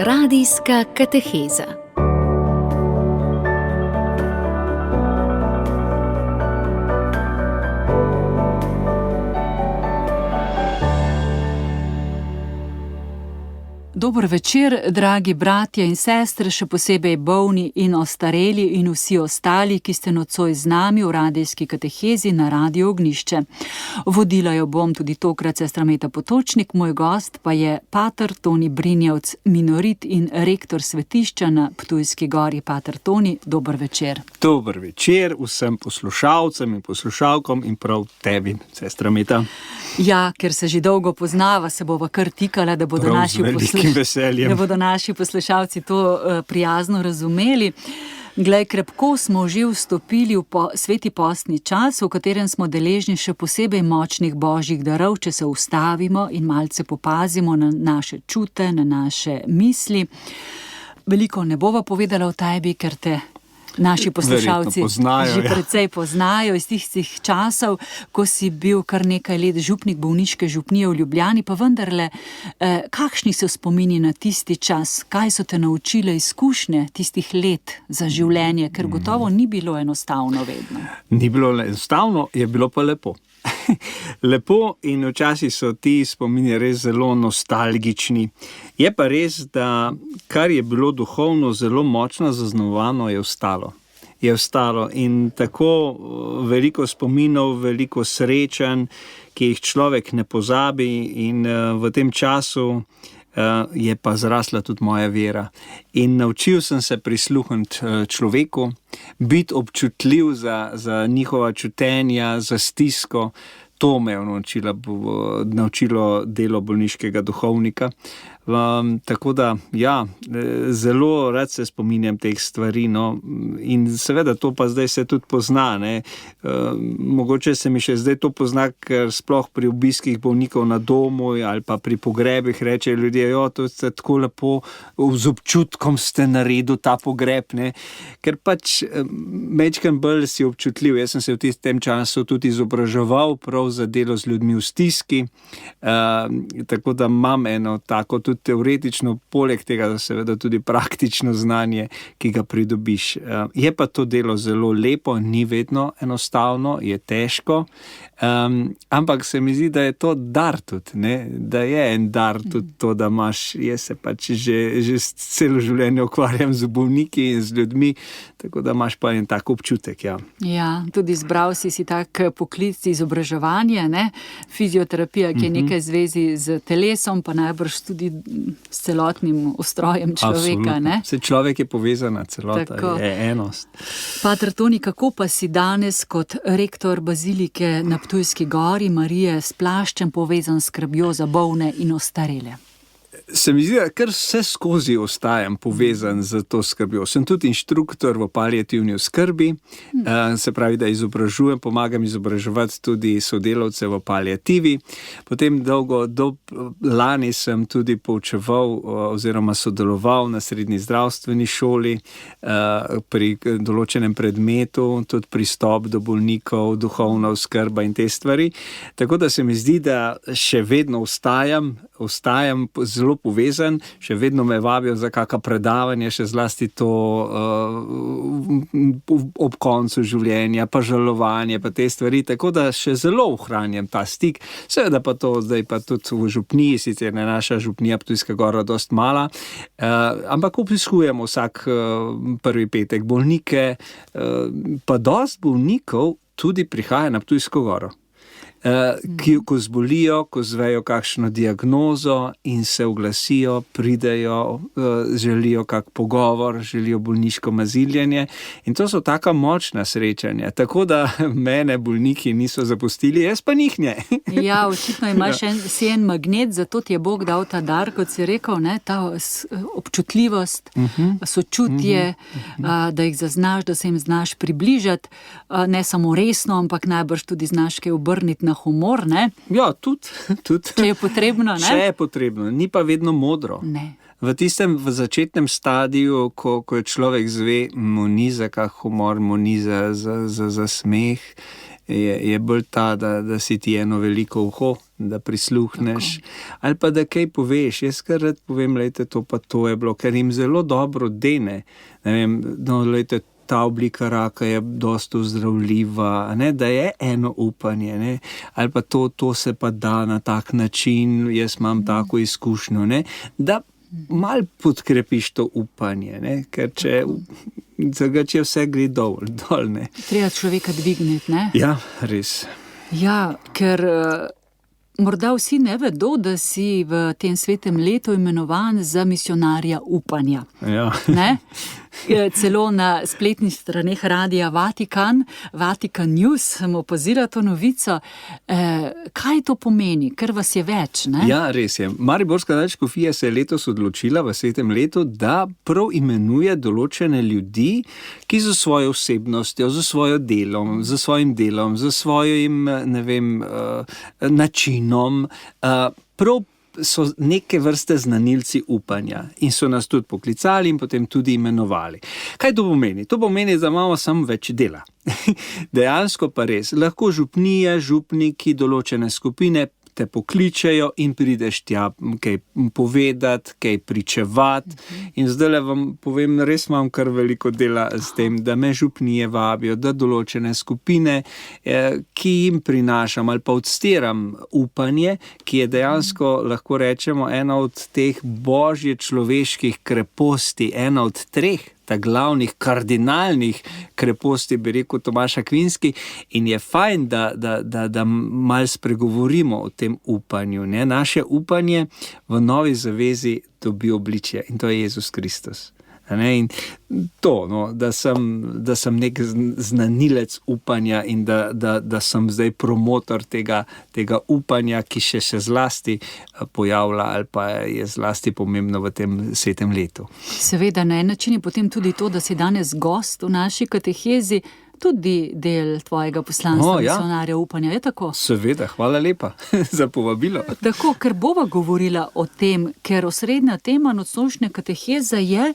Radijska kateheza. Dober večer, dragi bratje in sestre, še posebej bolni in ostareli in vsi ostali, ki ste nocoj z nami v radijski katehezi na Radio Ognjišče. Vodila jo bom tudi tokrat sestra Meta Potočnik, moj gost pa je pater Toni Brinjevc, minorit in rektor svetišča na Ptujski gori. Pater Toni, dober večer. Dober večer vsem poslušalcem in poslušalkom in prav tebi, sestra Meta. Ja, ker se že dolgo poznava, se bova kar tikala, da bodo naši poslušalci to prijazno razumeli. Glej, krepko smo že vstopili v sveti postni čas, v katerem smo deležni še posebej močnih božjih darov, če se ustavimo in malce popazimo na naše čute, na naše misli. Veliko ne bova povedala o tebi, ker te naši poslušalci že precej poznajo iz tistih časov, ko si bil kar nekaj let župnik bolniške župnije v Ljubljani, pa vendarle, kakšni so spomini na tisti čas? Kaj so te naučile izkušnje tistih let za življenje? Ker gotovo ni bilo enostavno vedno. Ni bilo enostavno, je bilo pa lepo. Lepo in včasih so ti spomini res zelo nostalgični. Je pa res, da kar je bilo duhovno zelo močno zaznamovano, je ostalo in tako veliko spominov, veliko srečanj, ki jih človek ne pozabi, in v tem času je pa zrasla tudi moja vera. In naučil sem se prisluhniti človeku, biti občutljiv za njihova čutenja, za stisko. To me je naučilo delo bolniškega duhovnika. Tako da, ja, zelo rad se spominjam teh stvari, no, in seveda to pa zdaj se tudi pozna, ne. Mogoče se mi še zdaj to pozna, ker sploh pri obiskih bolnikov na domu ali pa pri pogrebih rečejo ljudje, to ste tako lepo, z občutkom ste naredil ta pogreb, ne. Ker pač majčkeno bolj si občutljiv. Jaz sem se v tem času tudi izobraževal prav za delo z ljudmi v stiski, tako da imam eno tako tudi teoretično, poleg tega seveda tudi praktično znanje, ki ga pridobiš. Je pa to delo zelo lepo, ni vedno enostavno, je težko, ampak se mi zdi, da je to dar tudi, ne? Da je en dar tudi to, da imaš, jaz se pač že celo življenje ukvarjam z bolniki in z ljudmi, tako da imaš pa en tak občutek, ja. Ja, tudi izbral si tak poklic izobraževanja, ne? Fizioterapija, ki je nekaj zvezi z telesom, pa najbrž tudi s celotnim ustrojem človeka, ne? Vse človek je povezana, celota je enost. Pater Toni, kako pa si danes kot rektor bazilike na Ptujski gori Marije s plaščem povezan s skrbjo za bolne in ostarele? Se mi zdi, da kar vse skozi ostajam povezan z to skrbjo. Sem tudi inštruktor v paliativni oskrbi, se pravi, da izobražujem, pomagam izobraževati tudi sodelavce v paliativi. Potem lani sem tudi poučeval oziroma sodeloval na srednji zdravstveni šoli pri določenem predmetu, tudi pristop do bolnikov, duhovna oskrba in te stvari. Tako da se mi zdi, da še vedno ostajam zelo povezan, še vedno me vabijo za kakšno predavanje, še zlasti to ob koncu življenja, pa žalovanje, pa te stvari, tako da še zelo ohranjam ta stik. Seveda pa to zdaj pa tudi v župniji, sicer je naša župnija Ptujska gora dosti mala, ampak obiskujemo vsak prvi petek bolnike, pa dosti bolnikov tudi prihaja na Ptujsko goro. Ko zbolijo, ko zvejo kakšno diagnozo in se oglasijo, pridejo, želijo kak pogovor, želijo bolniško maziljenje, in to so taka močna srečanja, tako da mene bolniki niso zapustili, jaz pa njih ne. Ja, očitno imaš en magnet, zato ti je Bog dal ta dar, kot si rekel, ne, ta občutljivost, sočutje, da jih zaznaš, da se jim znaš približati, ne samo resno, ampak najbrž tudi znaš kaj obrniti na humor, ne? Ja, tudi. Če je potrebno, ne? Če je potrebno, ni pa vedno modro. Ne. V začetnem stadiju, ko je človek zve, mu ni za kak humor, mu ni za smeh, je bolj ta, da si ti eno veliko uho da prisluhneš, ali pa da kaj poveš. Jaz kar rad povem, lejte, to pa to je bilo, ker jim zelo dobro dene. Ne vem, no, lejte, ta oblika raka je dosti ozdravljiva, ne, da je eno upanje, ne, ali pa to se pa da na tak način, jaz imam tako izkušnjo, ne, da malo podkrepiš to upanje, ne, ker če vse gre dol, ne. Treba človeka dvigniti, ne? Ja, res. Ja, ker morda vsi ne vedo, da si v tem svetem letu imenovan za misionarja upanja. Ja. Ne? Celo na spletnih straneh Radia Vatikan, Vatikan News, sem opazila to novico. Kaj to pomeni? Ker vas je več, ne? Ja, res je. Mariborska nadškofija se je letos odločila v svetem letu, da prav imenuje določene ljudi, ki z svojo osebnostjo, z svojim delom, z svojim, ne vem, načinom, prav so neke vrste znanilci upanja in so nas tudi poklicali in potem tudi imenovali. Kaj to pomeni? To pomeni, da imamo samo več dela. Dejansko pa res. Lahko župnije, župniki, določene skupine te pokličejo in prideš tja kaj povedati, kaj pričevati. In zdaj vam povem, res imam kar veliko dela s tem, da me župnije vabijo, da določene skupine, ki jim prinašam ali pa odstiram upanje, ki je dejansko, lahko rečemo, ena od teh božje človeških kreposti, ena od 3 glavnih, kardinalnih kreposti, bi rekel Tomaš Akvinski, in je fajn, da malo spregovorimo o tem upanju. Ne? Naše upanje v novi zavezi dobi obličje in to je Jezus Kristus. In to, no, da sem nek znanilec upanja in da sem zdaj promotor tega upanja, ki se zlasti pojavlja ali pa je zlasti pomembno v tem svetem letu. Seveda, na en način je potem tudi to, da si danes gost v naši katehezi, tudi del tvojega poslanstva, misionarja upanja, je tako? Seveda, hvala lepa za povabilo. Tako, ker bova govorila o tem, ker osrednja tema nocnočne kateheze je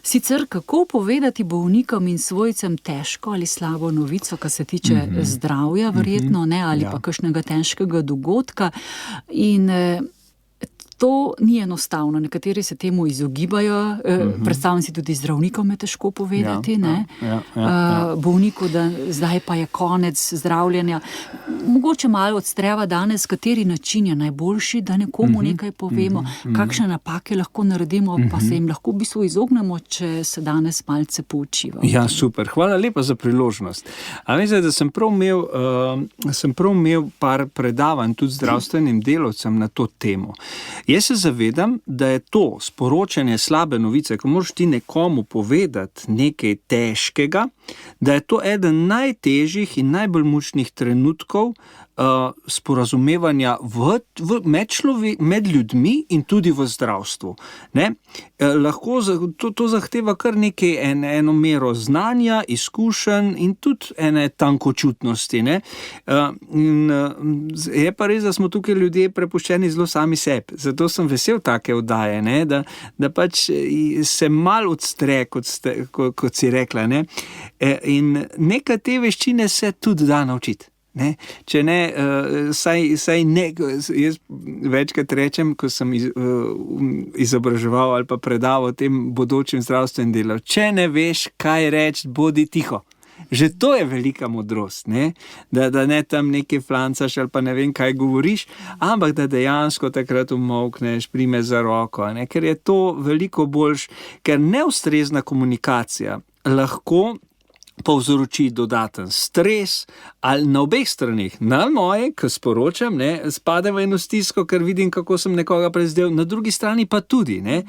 sicer kako povedati bolnikom in svojcem težko ali slabo novico, kar se tiče zdravja, verjetno, ne, ali pa kakšnega težkega dogodka. In to ni enostavno, nekateri se temu izogibajo, predstavljam si tudi zdravnikom je težko povedati, bolniku, da zdaj pa je konec zdravljenja. Mogoče malo odstreva danes, kateri način je najboljši, da nekomu nekaj povemo, kakšne napake lahko naredimo, pa se jim lahko v bistvu izognemo, če se danes malce poučimo. Ja, super, hvala lepa za priložnost. A veste, da sem prav imel par predavanj tudi zdravstvenim delavcem na to temo. Jaz se zavedam, da je to sporočanje slabe novice, ko moraš ti nekomu povedati nekaj težkega, da je to eden najtežjih in najbolj mučnih trenutkov sporazumevanja med ljudmi in tudi v zdravstvu. Ne? Lahko to zahteva kar nekaj eno mero znanja, izkušenj in tudi ene tankočutnosti. Ne? Je pa res, da smo tukaj ljudje prepuščeni zelo sami sebi. Zato sem vesel take oddaje, ne? Da pač se malo odstre, kot si rekla. Ne? In neka te veščine se tudi da naučiti. Ne? Če ne, saj ne, jaz večkrat rečem, ko sem izobraževal ali pa predaval tem bodočim zdravstvenim delavcem, če ne veš, kaj reči, bodi tiho. Že to je velika modrost, ne? Da ne tam nekaj flancaš ali pa ne vem, kaj govoriš, ampak da dejansko takrat umolkneš, prime za roko, ne? Ker je to veliko boljš, ker neustrezna komunikacija lahko povzroči dodaten stres ali na obeh stranih. Na moje, ko sporočam, ne, spade v eno stisko, ker vidim, kako sem nekoga prezdel, na drugi strani pa tudi. Ne,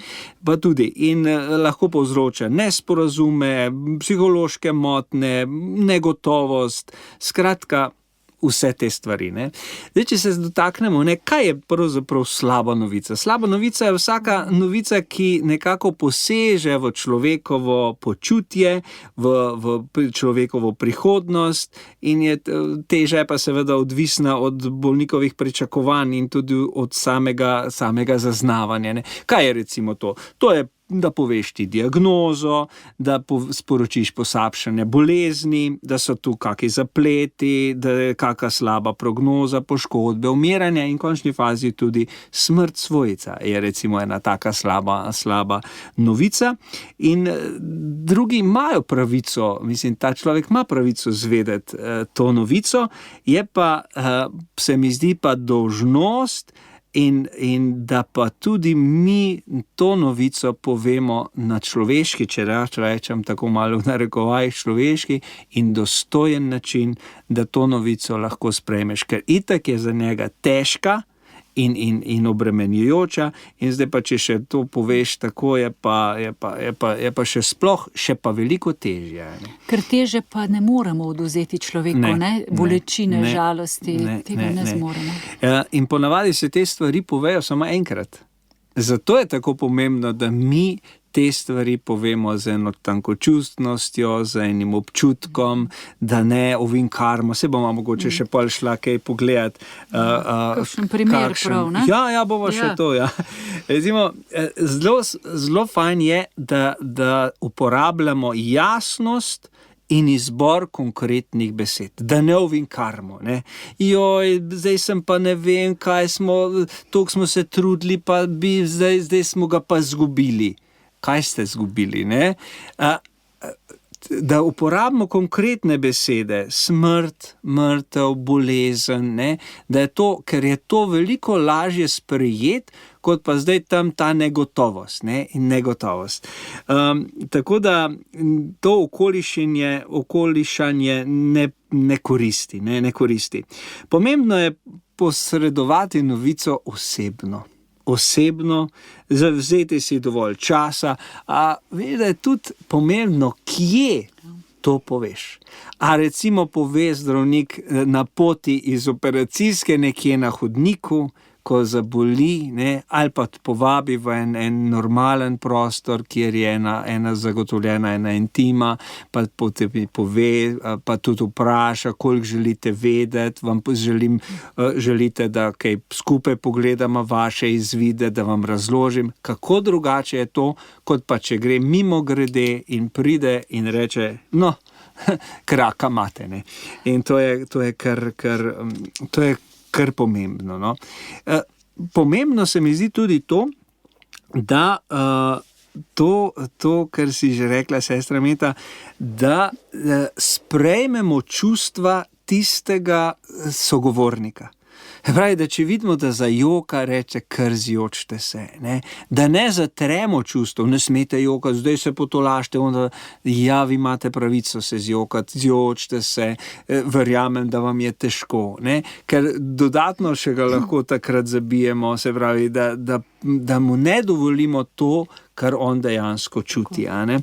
pa tudi. In lahko povzroča nesporazume, psihološke motnje, negotovost, skratka, vse te stvari. Ne. Zdaj, če se dotaknemo, ne, kaj je pravzaprav slaba novica? Slaba novica je vsaka novica, ki nekako poseže v človekovo počutje, v človekovo prihodnost in je teža pa seveda odvisna od bolnikovih pričakovanj in tudi od samega zaznavanja. Ne. Kaj je recimo to? To je da poveš ti diagnozo, da sporočiš poslabšanje bolezni, da so tu kakšni zapleti, da je kakšna slaba prognoza, poškodbe, umiranje in v končni fazi tudi smrt svojca je recimo ena taka slaba novica. In drugi imajo pravico, mislim, ta človek ima pravico zvedeti to novico, je pa, se mi zdi pa dolžnost in da pa tudi mi to novico povemo na človeški, če rečem tako malo v narekovajih, človeški in dostojen način, da to novico lahko sprejmeš, ker itak je za njega težka in obremenjujoča, in zdaj pa, če še to poveš tako, je pa še pa veliko težje. Ker teže pa ne moremo odvzeti človeku, bolečine, žalosti, tega ne zmoremo. In ponavadi se te stvari povejo samo enkrat. Zato je tako pomembno, da mi te stvari povemo z eno tankočutnostjo, z enim občutkom, da ne ovinkarmo. Se bomo mogoče še pol šla kaj pogledati. Kakšen primer prav, ne? Ja, bomo še to, ja. Recimo, zelo fajn je, da uporabljamo jasnost in izbor konkretnih besed, da ne ovinkarmo, ne. Joj, zdaj sem pa ne vem, toliko smo se trudili, pa zdaj smo ga pa zgubili. Kaj ste zgubili, ne? Da uporabimo konkretne besede, smrt, mrtev, bolezen, ne? Da je to, ker je to veliko lažje sprejeti, kot pa zdaj tam ta negotovost, ne? In negotovost. Tako da to okolišanje ne koristi. Pomembno je posredovati novico osebno, zavzeti si dovolj časa, a veš, da je tudi pomembno, kje to poveš. A recimo pove zdravnik na poti iz operacijske nekje na hodniku, ko zaboli, ne, ali pa povabi v en normalen prostor, kjer je ena zagotovljena, ena intima, pa potem pove, pa tudi vpraša, koliko želite vedeti, želite, da kaj skupaj pogledamo vaše izvide, da vam razložim, kako drugače je to, kot pa če gre mimo grede in pride in reče, no, kraka imate, ne. In to je kar pomembno, no. Pomembno se mi zdi tudi to, da to, kar si že rekla, sestra Meta, da sprejmemo čustva tistega sogovornika. Pravi, da če vidimo, da zajoka, reče, kar zjočite se, ne? Da ne zatremo čustev, ne smete jokati, zdaj se potolažite, ja, vi imate pravico se zjokati, zjočite se, verjamem, da vam je težko, ne? Ker dodatno še ga lahko takrat zabijemo, se pravi, da mu ne dovolimo to, kar on dejansko čuti, a ne?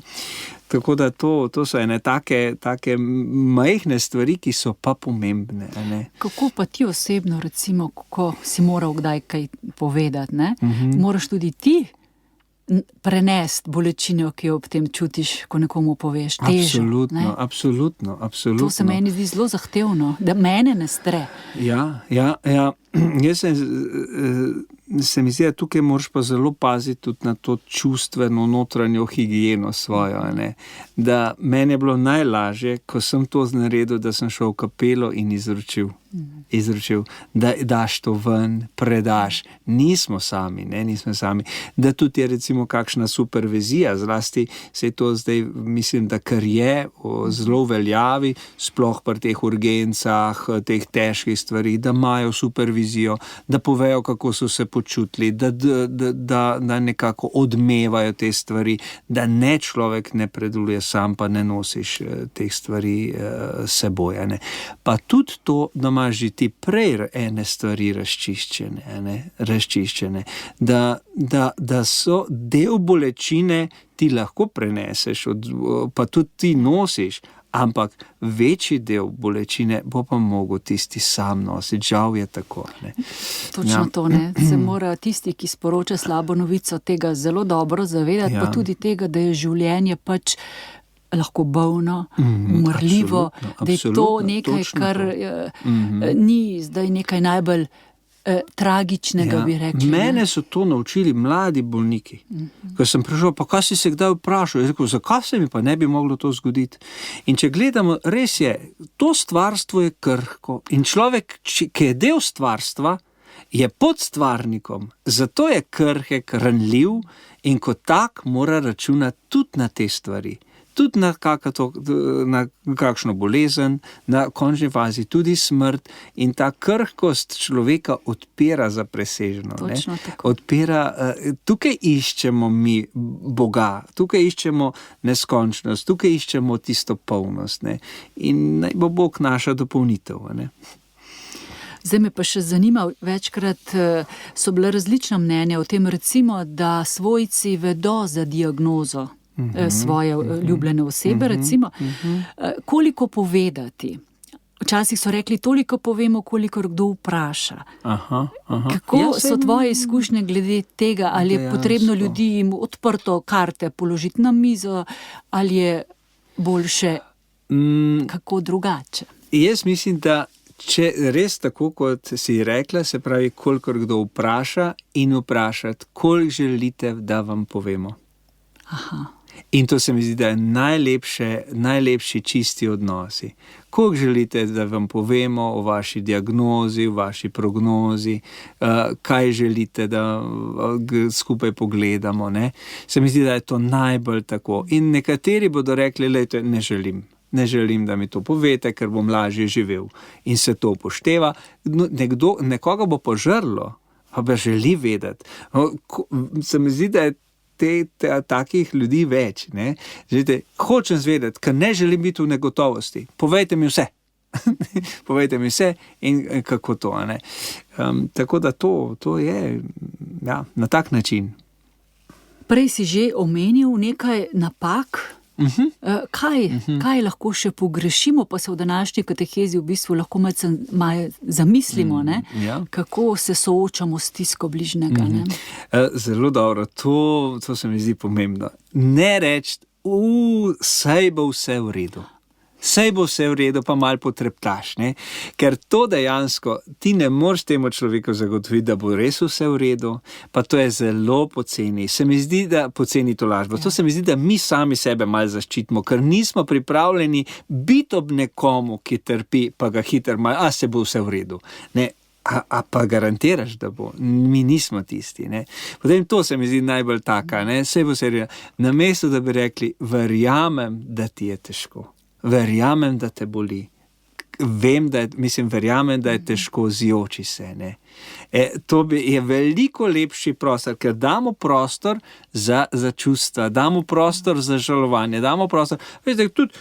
Tako da to so ene take majhne stvari, ki so pa pomembne. Ne? Kako pa ti osebno, recimo, ko si moral kdaj kaj povedati, ne? Moraš tudi ti prenesti bolečino, ki jo ob tem čutiš, ko nekomu poveš, težo. Absolutno. To se meni zdi zelo zahtevno, da mene ne stre. Ja. Jaz se mi zdi, da tukaj moraš pa zelo paziti tudi na to čustveno notranjo higieno svojo, ne? Da meni je bilo najlažje, ko sem to naredil, da sem šel v kapelo in izročil, da daš to ven, predaš. Nismo sami. Da tudi je recimo kakšna supervizija, zlasti se je to zdaj, mislim, da kar je zelo veljavi, sploh pri teh urgencah, teh težkih stvari, da imajo supervizijo, da povejo, kako so se počutili, da nekako odmevajo te stvari, da ne človek ne predeluje sam, pa ne nosiš teh stvari seboj. Ne? Pa tudi to, da imaš že ti prej ene stvari razčiščene, da so del bolečine ti lahko preneseš, pa tudi ti nosiš, ampak večji del bolečine bo pa mogel tisti sam nositi. Žal je tako. Ne? Točno to, ne. Se mora tisti, ki sporoča slabo novico, tega zelo dobro zavedati, pa tudi tega, da je življenje pač lahko bolno, umrljivo, da je to nekaj, kar ni zdaj nekaj najbolj tragičnega, bi rekli. Mene so to naučili mladi bolniki. Ko sem prišel, pa kaj si se kdaj vprašal? Jaz rekel, zakaj se mi pa ne bi moglo to zgoditi? In če gledamo, res je, to stvarstvo je krhko in človek, ki je del stvarstva, je pod stvarnikom, zato je krhek, ranljiv in kot tak mora računati tudi na te stvari. Tudi na kakšno bolezen, na končni fazi tudi smrt in ta krhkost človeka odpira za presežno. Točno tako. Odpira, tukaj iščemo mi Boga, tukaj iščemo neskončnost, tukaj iščemo tisto polnost. Ne? In naj bo Bog naša dopolnitev. Ne? Zdaj me pa še zanima, večkrat so bile različna mnenja o tem, recimo, da svojci vedo za diagnozo svoje ljubljene osebe, recimo, koliko povedati. Včasih so rekli, toliko povemo, koliko kdo vpraša. Kako so tvoje izkušnje glede tega, ali je potrebno ljudi jim odprto karte položiti na mizo, ali je boljše kako drugače? Jaz mislim, da če res tako, kot si rekla, se pravi, kolikor kdo vpraša in vprašati, koliko želite, da vam povemo. In to se mi zdi, da je najlepši čisti odnosi. Koliko želite, da vam povemo o vaši diagnozi, o vaši prognozi, kaj želite, da skupaj pogledamo. Ne? Se mi zdi, da je to najbolj tako. In nekateri bodo rekli, lejte, ne želim, da mi to povete, ker bom lažje živel. In se to upošteva. Nekoga bo požrlo, pa želi vedeti. Se mi zdi, da je takih ljudi več. Ne? Želite, hočem zvedeti, ker ne želim biti v negotovosti. Povejte mi vse. Povejte mi vse in kako to. Ne? Tako da to je na tak način. Prej si že omenil nekaj napak. Kaj lahko še pogrešimo, pa se v današnji katehezi v bistvu lahko malo zamislimo, kako se soočamo s stisko bližnjega. Zelo dobro, to se mi zdi pomembno. Ne reči, saj bo vse v redu. Saj bo vse v redu, pa malo potreptaš, ne? Ker to dejansko ti ne moreš temu človeku zagotoviti, da bo res vse v redu, pa to je zelo poceni. Se mi zdi, da poceni to lažbo. To se mi zdi, da mi sami sebe malo zaščitimo, ker nismo pripravljeni biti ob nekomu, ki trpi, pa ga hitro malo, se bo vse v redu. Ne? A pa garantiraš, da bo. Mi nismo tisti. Ne? Potem to se mi zdi najbolj taka. Ne? Saj bo se redo. Namesto, da bi rekli, verjamem, da ti je težko. Verjamem, da te boli. Verjamem, da je težko zjoči se. Ne? To je veliko lepši prostor, ker damo prostor za čustva, damo prostor za žalovanje, damo prostor. Veste, tudi,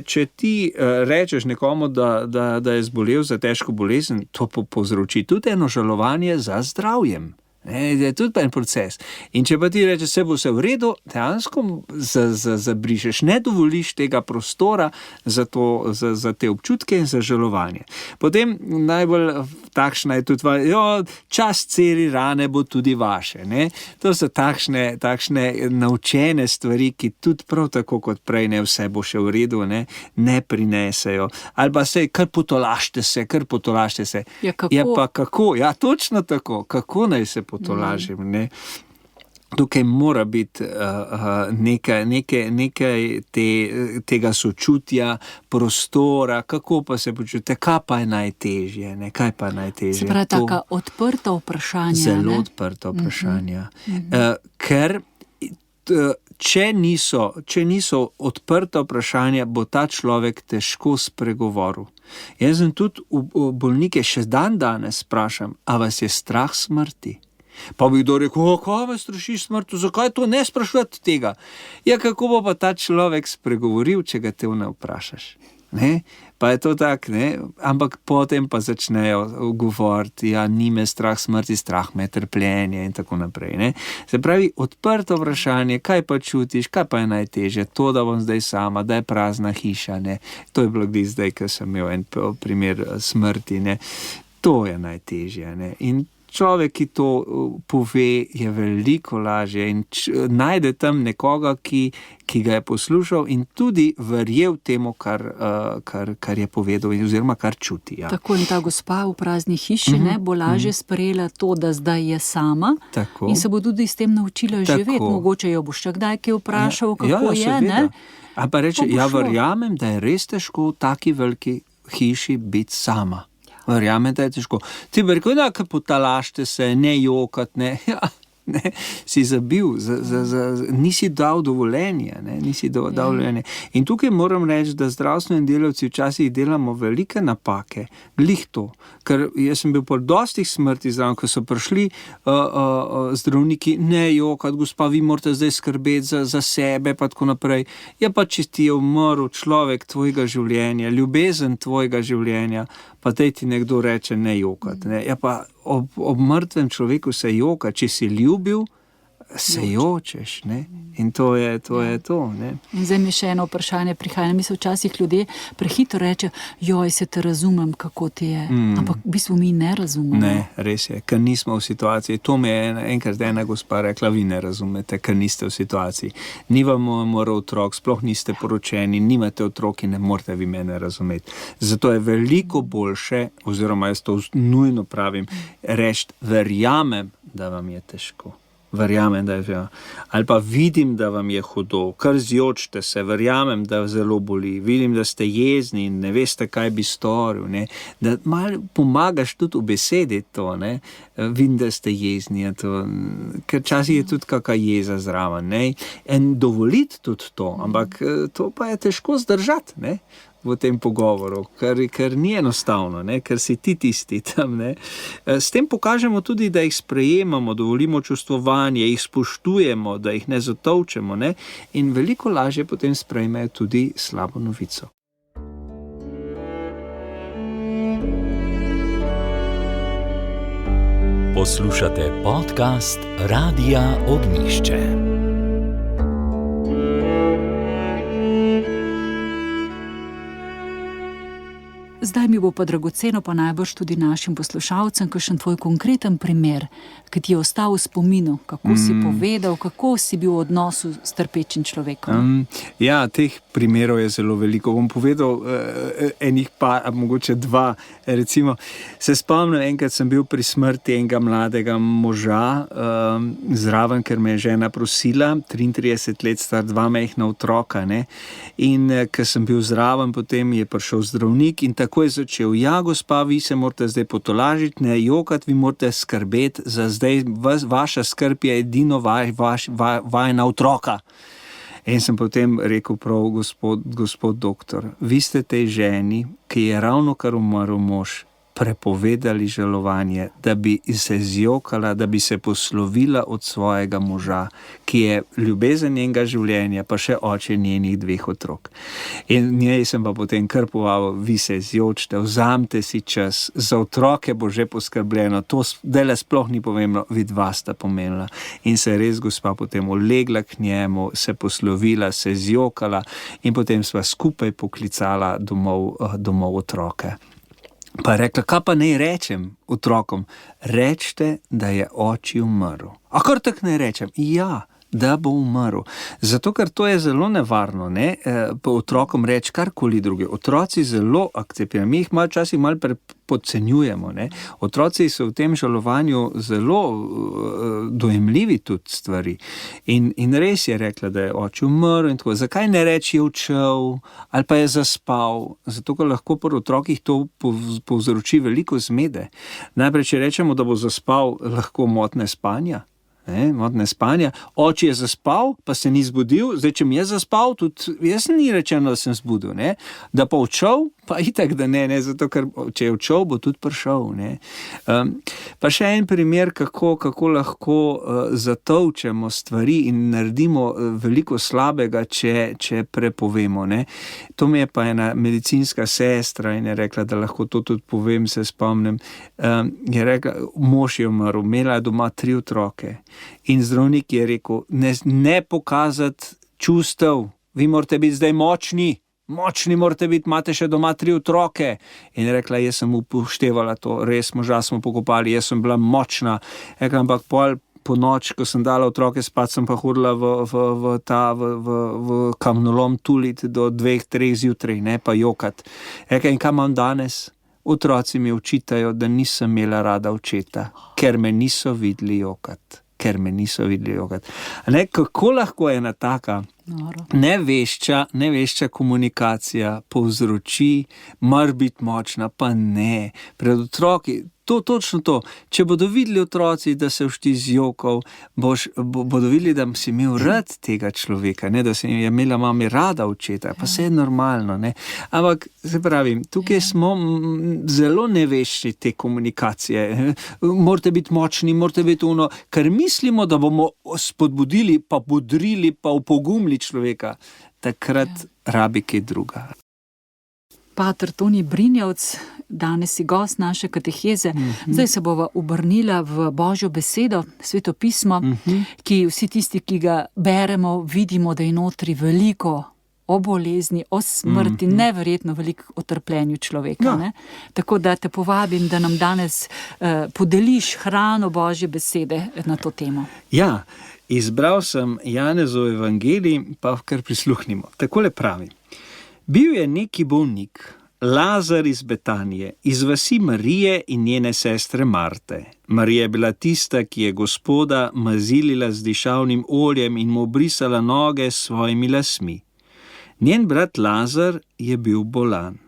če ti rečeš nekomu, da je zbolel za težko bolezen, to povzroči tudi eno žalovanje za zdravjem. Je tudi en proces. In če pa ti rečeš, se bo vse v redu, dejansko zabrišeš, ne dovoliš tega prostora za te občutke in za žalovanje. Potem najbolj takšna je tudi čas celi rane bo tudi vaše. Ne? To so takšne naučene stvari, ki tudi prav tako kot prej ne vse bo še v redu, ne prinesejo. Ali pa se, kar potolažite se. Ja, kako? Ja, pa kako? Ja, točno tako. Kako naj se potolažim, ne? Tukaj mora biti nekaj tega sočutja, prostora, kako pa se počutite, kaj pa je najtežje, ne? Kaj pa je najtežje? Se pravi, taka odprta vprašanja. Zelo odprta vprašanja. Ker če niso odprta vprašanja, bo ta človek težko spregovoril. Jaz sem tudi bolnike še danes sprašam, a vas je strah smrti? Pa bi kdo rekel, kaj vas straši smrti, zakaj to ne sprašujete tega? Ja, kako bo pa ta človek spregovoril, če ga te ne vprašaš? Ne? Pa je to tak, ne? Ampak potem pa začnejo govoriti, ni me strah smrti, strah me trpljenje in tako naprej. Ne? Se pravi, odprto vprašanje, kaj pa čutiš, kaj pa je najtežje, to, da bom zdaj sama, da je prazna hiša, ne? To je bilo zdaj, ko sem imel en primer smrti, ne? To je najtežje. Ne? In človek, ki to pove, je veliko lažje in najde tam nekoga, ki ga je poslušal in tudi verjel temu, kar je povedal oziroma kar čuti. Ja. Tako in ta gospa v prazni hiši bo lažje sprejela to, da zdaj je sama. Tako. In se bo tudi s tem naučila živeti. Mogoče jo boš kdaj kaj vprašal, kako je, ne? A pa reče, verjamem, da je res težko v taki veliki hiši biti sama. Verjamem, da je težko. Ti bi rekel, da potalašte se, ne jokat, ne. Ja, ne, si zabil, nisi dal dovoljenje, dovoljenje. In tukaj moram reči, da zdravstveni delavci včasih delamo velike napake, glih to, ker jaz sem bil po dostih smrti zraven, ko so prišli zdravniki, ne jokat, gospa, vi morate zdaj skrbeti za sebe, pa tako naprej. Ja, pa če ti je umrl človek tvojega življenja, ljubezen tvojega življenja, pa tej ti nekdo reče ne jokat. Ne? Ja, pa ob mrtvem človeku se joka, če si ljubil, se jočeš. Ne? In to je to. Ne? In zdaj mi še eno vprašanje prihaja. Mi se včasih ljudje prehitro reče, joj, se te razumem, kako ti je. Ampak v bistvu mi ne razumemo. Ne, res je, ker nismo v situaciji. To mi je enkrat ena gospa rekla, vi ne razumete, ker niste v situaciji. Ni vam umrl otrok, sploh niste poročeni, nimate otrok in ne morete vi mene razumeti. Zato je veliko boljše, oziroma jaz to nujno pravim, reči, verjamem, da vam je težko. Verjamem, da je, ali pa vidim, da vam je hudo, kar zjočite se, verjamem, da zelo boli, vidim, da ste jezni in ne veste, kaj bi storil, ne? Da malo pomagaš tudi v besedi to, ne? Vidim, da ste jezni, to, ker časih je tudi kakšna jeza zraven, ne? In dovoliti tudi to, ampak to pa je težko zdržati, ne? V tem pogovoru, ker ni enostavno, ne? Ker si ti tisti tam. Ne? S tem pokažemo tudi, da jih sprejemamo, dovolimo čustvovanje, jih spoštujemo, da jih ne zatolčemo, ne? In veliko lažje potem sprejmejo tudi slabo novico. Poslušate podcast Radia Ognjišče. Zdaj mi bo pa dragoceno, pa najbrž tudi našim poslušalcem, kakšen tvoj konkreten primer, ki ti je ostal v spominu, kako si povedal, kako si bil v odnosu s trpečim človekom. Ja, teh primerov je zelo veliko. Bom povedal enih pa, mogoče dva. Recimo, se spomnim, enkrat sem bil pri smrti enega mladega moža zraven, ker me je žena prosila, 33 let star, 2 majhna otroka. Ne? In ker sem bil zraven, potem je prišel zdravnik in tako je začel, ja, gospa, vi se morate zdaj potolažiti, ne jokati, vi morate skrbeti za zdaj, vaša skrb je edino vajna otroka. In sem potem rekel prav, gospod doktor, vi ste tej ženi, ki je ravno kar umrl mož, prepovedali žalovanje, da bi se zjokala, da bi se poslovila od svojega moža, ki je ljubezen njenega življenja, pa še oče njenih 2 otrok. In njej sem pa potem kar povabil, vi se zjočite, vzamite si čas, za otroke bo že poskrbljeno, to dele sploh ni pomembno, vidva sta pomenila. In se je res gospa potem ulegla k njemu, se poslovila, se zjokala in potem sva skupaj poklicala domov otroke. Pa je rekla, kaj pa naj rečem otrokom? Rečite, da je oči umrl. A kar tak naj rečem? Ja, da bo umrl. Zato, ker to je zelo nevarno, ne? Pa otrokom reči karkoli druge. Otroci zelo akceptirajo. Mi jih včasih malo podcenjujemo. Ne? Otroci so v tem žalovanju zelo dojemljivi tudi stvari. In res je rekla, da je oče umrl in tako. Zakaj ne reči je odšel ali pa je zaspal? Zato, ker lahko pri otrokih to povzroči veliko zmede. Najprej, če rečemo, da bo zaspal, lahko motne spanja. Motne spanja. Oče je zaspal, pa se ni zbudil. Zdaj, če mi je zaspal, tudi jaz ni rečeno, da sem zbudil. Ne? Da pa odšel, pa itak, da ne. Zato, ker če je odšel, bo tudi prišel. Ne? Pa še en primer, kako lahko zatolčemo stvari in naredimo veliko slabega, če prepovemo. Ne? To mi je pa ena medicinska sestra in je rekla, da lahko to tudi povem, se spomnim. Je rekla, mož je umrl, imela je doma 3 otroke. In zdravnik je rekel, ne pokazati čustev, vi morate biti zdaj močni, močni morate biti, imate še doma 3 otroke. In je rekla, jaz sem upoštevala to, res moža smo pokopali, jaz sem bila močna. Rekla, ampak po noč, ko sem dala otroke spat, sem pa hodila v kamnolom tuliti do 2-3 zjutraj, ne pa jokat. Rekla, in kaj imam danes? Otroci mi očitajo, da nisem imela rada očeta, ker me niso videli jokat. Kako lahko ena taka nevešča komunikacija povzroči, mar biti močna, pa ne. Pred otroki, točno to. Če bodo videli otroci, da se všti zjokal, bodo videli, da si imel rad tega človeka, ne? Da si imela mami rada očeta, pa vse je normalno. Ne? Ampak, se pravi, tukaj smo zelo nevešči te komunikacije. Morate biti močni, morate biti ker mislimo, da bomo spodbudili, pa bodrili, pa upogumili človeka. Takrat rabi kaj druga. Pater Toni Brinjevc, danes si gost naše kateheze. Zdaj se bova obrnila v Božjo besedo, Sveto pismo, ki vsi tisti, ki ga beremo, vidimo, da je notri veliko o bolezni, o smrti, neverjetno veliko o trpljenju človeka. Ne? Tako da te povabim, da nam danes podeliš hrano Božje besede na to temo. Ja, izbral sem Janezov evangelij, pa kar prisluhnimo. Takole pravi. Bil je neki bolnik, Lazar iz Betanije, iz vasi Marije in njene sestre Marte. Marija je bila tista, ki je Gospoda mazilila z dišavnim oljem in mu obrisala noge s svojimi lasmi. Njen brat Lazar je bil bolan.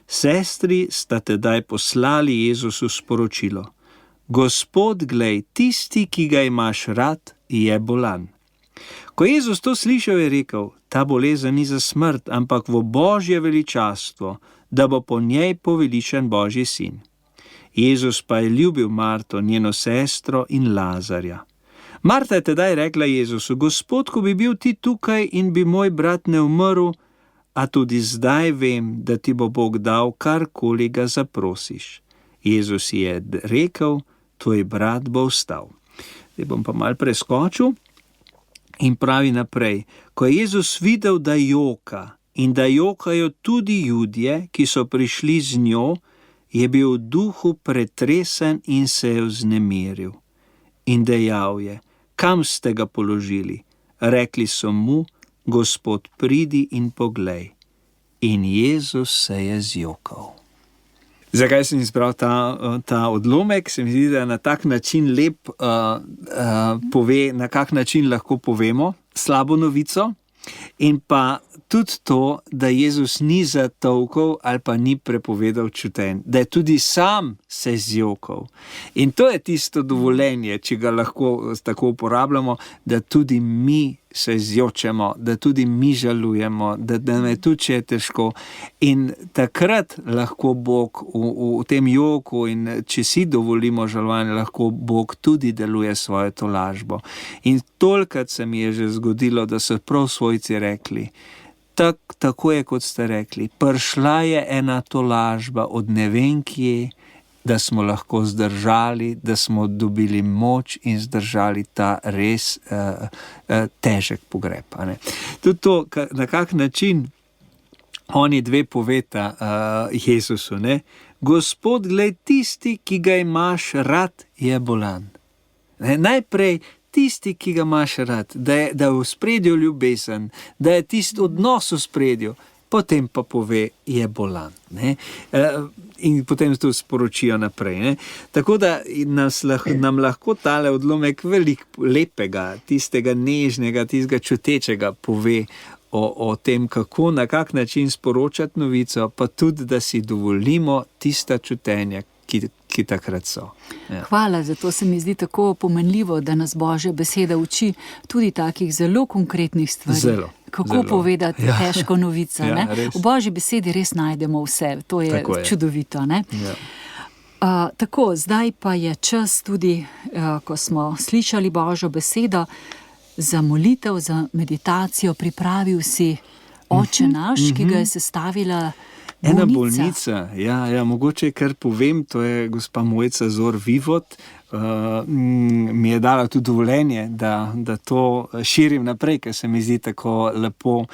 Sestri sta tedaj poslali Jezusu sporočilo. Gospod, glej, tisti, ki ga imaš rad, je bolan. Ko Jezus to slišal, je rekel, ta bolezen ni za smrt, ampak v Božje veličastvo, da bo po njej poveličan Božji sin. Jezus pa je ljubil Marto, njeno sestro in Lazarja. Marta je tedaj rekla Jezusu, Gospod, ko bi bil ti tukaj in bi moj brat ne umrl, a tudi zdaj vem, da ti bo Bog dal, karkoli ga zaprosiš. Jezus je rekel, tvoj brat bo vstal. Zdaj bom pa malo preskočil. In pravi naprej, ko je Jezus videl, da joka in da jokajo tudi Judje, ki so prišli z njo, je bil v duhu pretresen in se je vznemiril. In dejal je, kam ste ga položili? Rekli so mu, Gospod, pridi in poglej. In Jezus se je zjokal. Zakaj sem izbral ta odlomek? Se mi zdi, da na tak način lep pove, na kak način lahko povemo slabo novico. In pa tudi to, da Jezus ni zatolkal ali pa ni prepovedal čutenj, da je tudi sam se zjokal. In to je tisto dovoljenje, če ga lahko tako uporabljamo, da tudi mi se zjočemo, da tudi mi žalujemo, da nam je tudi, če je težko. In takrat lahko Bog v tem joku in če si dovolimo žalovanje, lahko Bog tudi deluje svojo tolažbo. In tolikrat se mi je že zgodilo, da so prav svojci rekli, tako je, kot ste rekli, prišla je ena tolažba od ne vem kje, da smo lahko zdržali, da smo dobili moč in zdržali ta res težek pogreb. Tudi to, na kak način oni dve poveta Jezusu, ne? Gospod, glej, tisti, ki ga imaš rad, je bolan. Najprej tisti, ki ga imaš rad, da je v spredju ljubezen, da je tisti odnos v spredju, potem pa pove, je bolan. Ne? In potem to sporočijo naprej. Ne? Tako da nam lahko tale odlomek veliko lepega, tistega nežnega, tistega čutečega pove o tem, kako, na kak način sporočati novico, pa tudi, da si dovolimo tista čutenja, ki takrat so. Ja. Hvala, zato se mi zdi tako pomenljivo, da nas Božja beseda uči tudi takih zelo konkretnih stvari. Kako povedati težko novico. Ja, v Božji besedi res najdemo vse. To je čudovito. Ne? Ja. Tako, zdaj pa je čas tudi, ko smo slišali Božjo besedo, za molitev, za meditacijo. Pripravil si Oče naš, ki ga je sestavila Ena bolnica, ja, mogoče kar povem, to je gospa Mojca Zor-Vivot, mi je dala tudi dovoljenje, da to širim naprej, ker se mi zdi tako lepo.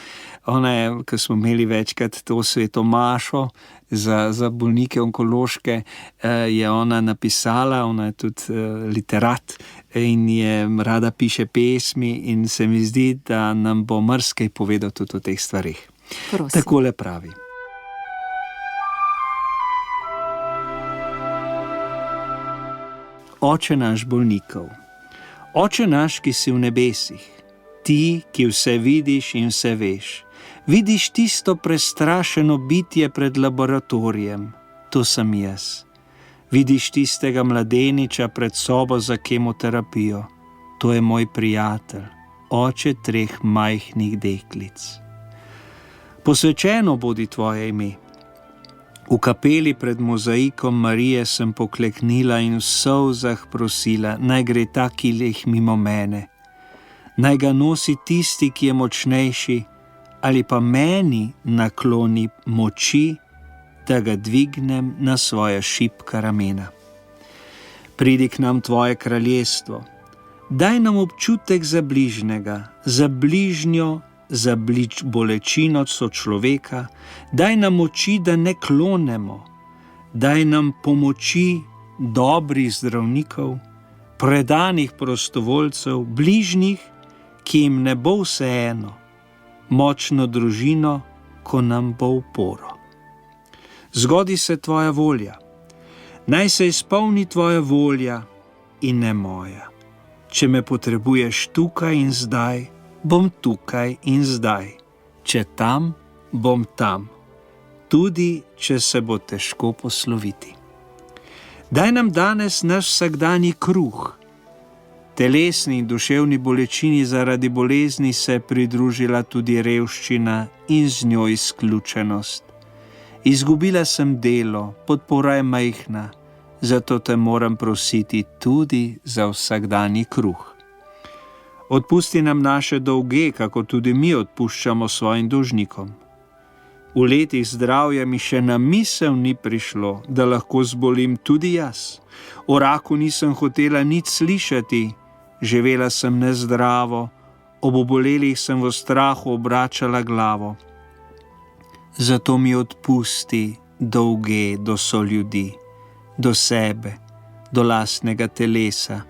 Ona je, ko smo imeli večkrat to sveto mašo za bolnike onkološke, je ona napisala, ona je tudi literat in je rada piše pesmi in se mi zdi, da nam bo marsikaj povedal tudi o teh stvarih. Prosim. Takole pravi. Oče naš bolnikov, Oče naš, ki si v nebesih, ti, ki vse vidiš in vse veš, vidiš tisto prestrašeno bitje pred laboratorijem, to sem jaz. Vidiš tistega mladeniča pred sobo za kemoterapijo, to je moj prijatelj, oče 3 majhnih deklic. Posvečeno bodi tvoje ime. V kapeli pred mozaikom Marije sem pokleknila in v solzah prosila, naj gre ta kilih mimo mene. Naj ga nosi tisti, ki je močnejši, ali pa meni nakloni moči, da ga dvignem na svoja šibka ramena. Pridi k nam tvoje kraljestvo. Daj nam občutek za bližnjega, za bližnjo, za bolečino sočloveka, daj nam moči, da ne klonemo, daj nam pomoči dobrih zdravnikov, predanih prostovoljcev, bližnjih, ki jim ne bo vseeno, močno družino, ko nam bo uporo. Zgodi se tvoja volja, naj se izpolni tvoja volja in ne moja. Če me potrebuješ tukaj in zdaj, bom tukaj in zdaj, če tam, bom tam, tudi če se bo težko posloviti. Daj nam danes naš vsakdanji kruh. Telesni in duševni bolečini zaradi bolezni se je pridružila tudi revščina in z njo izključenost. Izgubila sem delo, podpora je majhna, zato te moram prositi tudi za vsakdanji kruh. Odpusti nam naše dolge, kako tudi mi odpuščamo svojim dolžnikom. V letih zdravja mi še na misel ni prišlo, da lahko zbolim tudi jaz. O raku nisem hotela nič slišati, živela sem nezdravo, ob obolelih sem v strahu obračala glavo. Zato mi odpusti dolge do soljudi, do sebe, do lastnega telesa,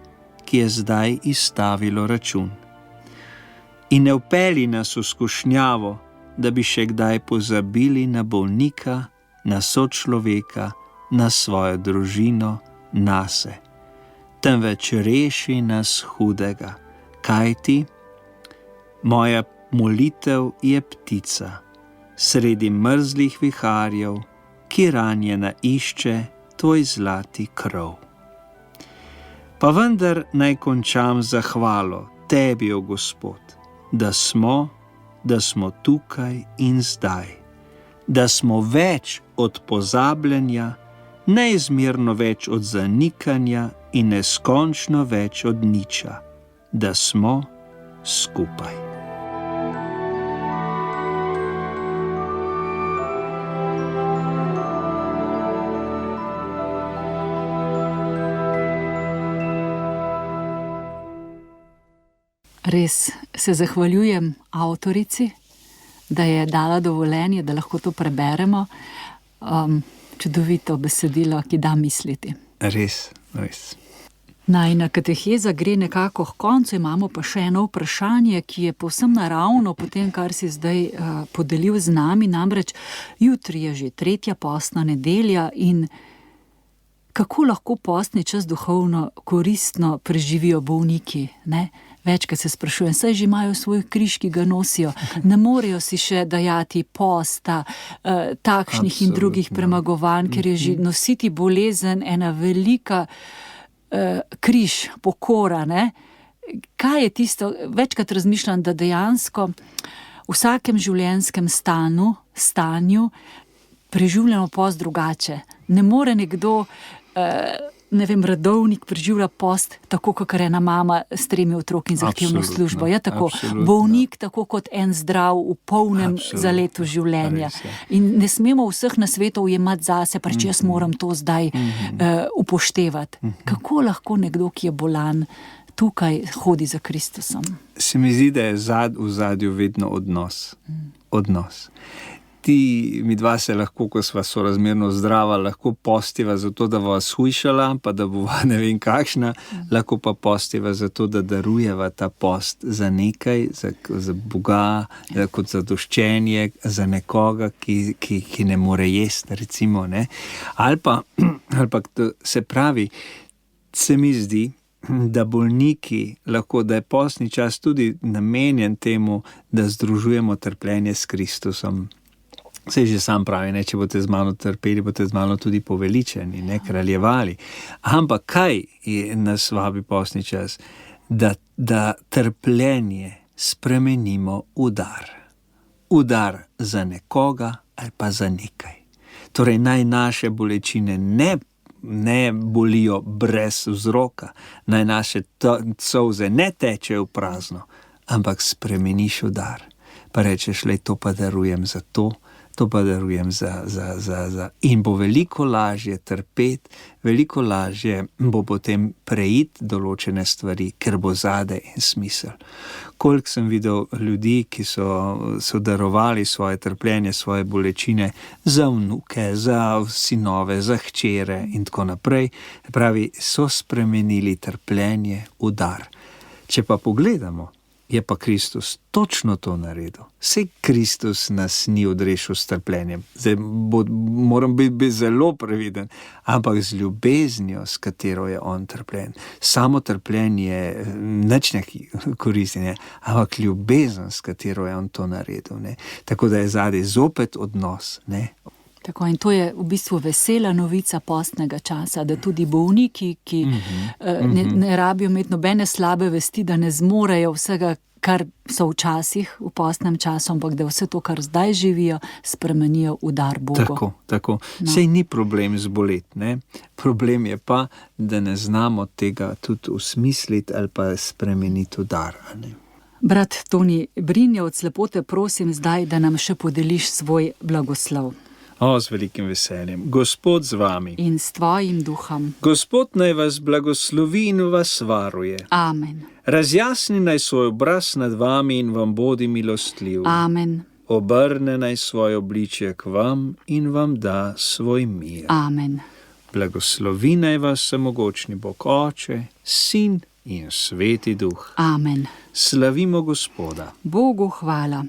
ki je zdaj izstavilo račun. In ne vpelji nas v skušnjavo, da bi še kdaj pozabili na bolnika, na sočloveka, na svojo družino, nase. Temveč reši nas hudega, kajti moja molitev je ptica, sredi mrzlih viharjev, ki ranjena išče tvoj zlati krov. Pa vendar naj končam zahvalo tebi, o Gospod, da smo tukaj in zdaj, da smo več od pozabljanja, neizmerno več od zanikanja in neskončno več od niča, da smo skupaj. Res se zahvaljujem avtorici, da je dala dovoljenje, da lahko to preberemo. Čudovito besedilo, ki da misliti. Res. Najina kateheza gre nekako k koncu, imamo pa še eno vprašanje, ki je povsem naravno po tem, kar si zdaj podelil z nami, namreč jutri je že 3. postna nedelja in kako lahko postni čas duhovno koristno preživijo bolniki, ne? Večkrat se sprašujem, saj že imajo svoj križ, ki ga nosijo, ne morejo si še dajati posta, takšnih in drugih premagovanj, ker je že nositi bolezen ena velika križ, pokora, ne? Kaj je tisto, večkrat razmišljam, da dejansko v vsakem življenjskem stanju preživljamo post drugače. Ne more nekdo redovnik preživlja post, tako kot ena mama s 3 otroki in zahtevno službo. Je tako, bolnik tako kot en zdrav v polnem zaletu življenja. In ne smemo vseh nasvetov jemati zase, pač jaz moram to zdaj upoštevati. Kako lahko nekdo, ki je bolan, tukaj hodi za Kristusom? Se mi zdi, da je v zadju vedno odnos. Odnos. Mi dva se lahko, ko sva sorazmerno zdrava, lahko postiva zato, da bova shujšala, pa da bova ne vem kakšna, lahko pa postiva zato, da darujeva ta post za nekaj, za Boga, kot zadoščenje, za nekoga, ki ne more jesti, recimo, ne. Ali pa, se pravi, se mi zdi, da bolniki lahko, da je postni čas tudi namenjen temu, da združujemo trpljenje s Kristusom. Saj že sam pravi, ne, če boste z mano trpeli, boste z mano tudi poveličeni, ne, kraljevali. Ampak kaj nas vabi postni čas? Da trpljenje spremenimo v dar. V dar za nekoga ali pa za nekaj. Torej, naj naše bolečine ne bolijo brez vzroka, naj naše solze ne tečejo v prazno, ampak spremeniš v dar. Pa rečeš, lej, to pa darujem za to pa darujem za. In bo veliko lažje trpeti, veliko lažje bo potem preiti določene stvari, ker bo zadaj in smisel. Koliko sem videl ljudi, ki so darovali svoje trpljenje, svoje bolečine za vnuke, za sinove, za hčere in tako naprej. Pravi, so spremenili trpljenje v dar. Če pa pogledamo, je pa Kristus točno to naredil. Saj Kristus nas ni odrešil s trpljenjem. Zdaj moram biti zelo previden, ampak z ljubeznijo, s katero je on trpljen. Samo trpljenje nič ne koristi, ne? Ampak ljubezen, s katero je on to naredil. Ne? Tako da je zadaj zopet odnos. Ne? Tako, in to je v bistvu vesela novica postnega časa, da tudi bolniki, ki ne rabijo imeti nobene slabe vesti, da ne zmorejo vsega, kar so včasih v postnem času, ampak da vse to, kar zdaj živijo, spremenijo v dar Bogu. Tako. No. Sej ni problem zboleti, ne? Problem je pa, da ne znamo tega tudi usmisliti ali pa spremeniti v dar, ne? Brat Toni Brinjevc, lepo te prosim zdaj, da nam še podeliš svoj blagoslov. Z velikim veseljem. Gospod z vami. In s tvojim duhom. Gospod naj vas blagoslovi in vas varuje. Amen. Razjasni naj svoj obraz nad vami in vam bodi milostljiv. Amen. Obrne naj svoje obličje k vam in vam da svoj mir. Amen. Blagoslovi naj vas vsemogočni Bog Oče, Sin in Sveti Duh. Amen. Slavimo Gospoda. Bogu hvala.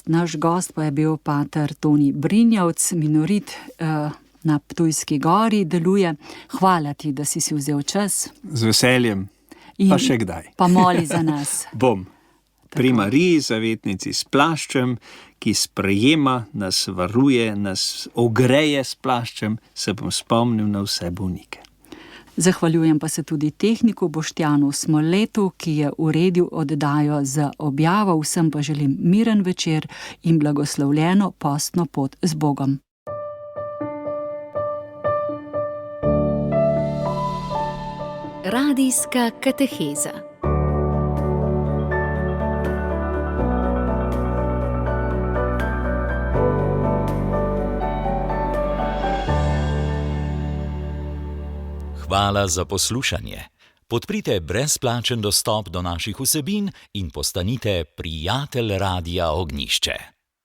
Naš gost pa je bil pater Toni Brinjevc, minorit na Ptujski gori deluje. Hvala ti, da si vzel čas. Z veseljem, pa še kdaj. Pa moli za nas. Bom. Pri Mariji, zavetnici s plaščem, ki sprejema, nas varuje, nas ogreje s plaščem, se bom spomnil na vse bolnike. Zahvaljujem pa se tudi tehniku Boštjanu Smoletu, ki je uredil oddajo z objavo. Vsem pa želim miren večer in blagoslovljeno postno pot z Bogom. Radijska kateheza. Hvala za poslušanje. Podprite brezplačen dostop do naših vsebin in postanite prijatelj Radia Ognjišče.